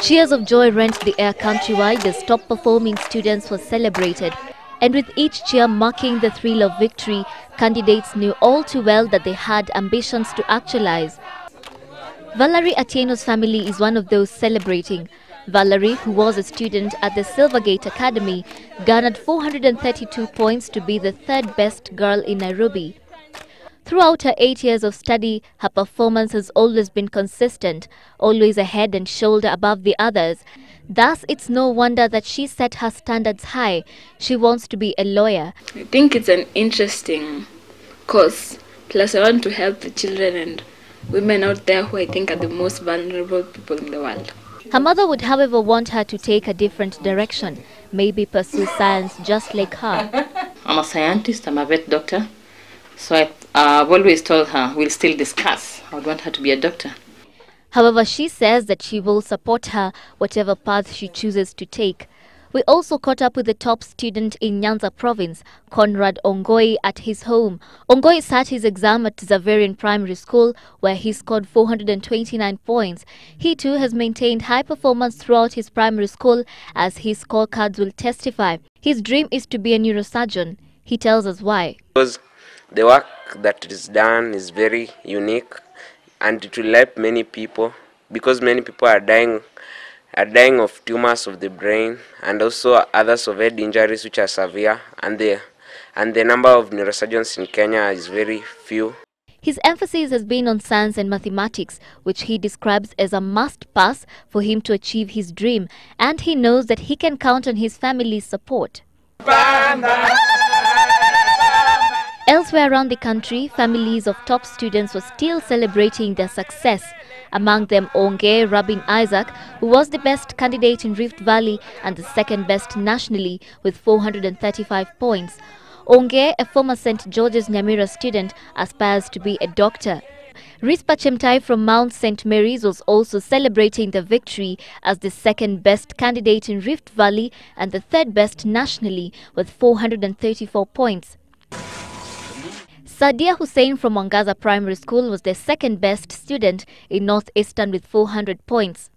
Cheers of joy rent the air countrywide as top-performing students were celebrated. And with each cheer marking the thrill of victory, candidates knew all too well that they had ambitions to actualize. Valerie Atieno's family is one of those celebrating. Valerie, who was a student at the Silvergate Academy, garnered 432 points to be the third best girl in Nairobi. Throughout her 8 years of study, her performance has always been consistent, always a head and shoulder above the others. Thus, it's no wonder that she set her standards high. She wants to be a lawyer. I think it's an interesting course. Plus, I want to help the children and women out there who I think are the most vulnerable people in the world. Her mother would, however, want her to take a different direction, maybe pursue science just like her. I'm a scientist, I'm a vet doctor. So I've always told her we'll still discuss. I would want her to be a doctor. However, she says that she will support her whatever path she chooses to take. We also caught up with the top student in Nyanza province, Conrad Ongoi, at his home. Ongoi sat his exam at Zaverian Primary School, where he scored 429 points. He too has maintained high performance throughout his primary school, as his scorecards will testify. His dream is to be a neurosurgeon. He tells us why. Because the work that is done is very unique and it will help many people, because many people are dying of tumors of the brain and also others of head injuries which are severe, and the number of neurosurgeons in Kenya is very few. His emphasis has been on science and mathematics, which he describes as a must-pass for him to achieve his dream, and he knows that he can count on his family's support. Elsewhere around the country, families of top students were still celebrating their success. Among them, Onge Rabin Isaac, who was the best candidate in Rift Valley and the second best nationally with 435 points. Onge, a former St. George's Nyamira student, aspires to be a doctor. Rispa Chemtai from Mount St. Mary's was also celebrating the victory as the second best candidate in Rift Valley and the third best nationally with 434 points. Sadia Hussein from Mwangaza Primary School was the second best student in Northeastern with 400 points.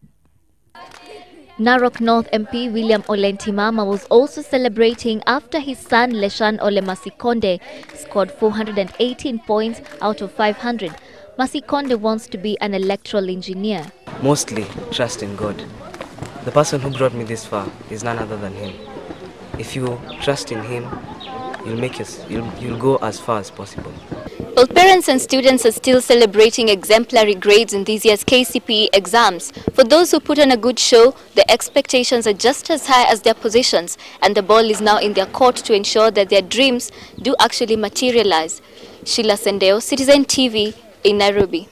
Narok North MP William Olentimama was also celebrating after his son Leshan Ole Masikonde scored 418 points out of 500. Masikonde wants to be an electrical engineer. Mostly trust in God. The person who brought me this far is none other than Him. If you trust in Him, you'll go as far as possible. Well, parents and students are still celebrating exemplary grades in this year's KCPE exams. For those who put on a good show, the expectations are just as high as their positions, and the ball is now in their court to ensure that their dreams do actually materialize. Sheila Sendeyo, Citizen TV in Nairobi.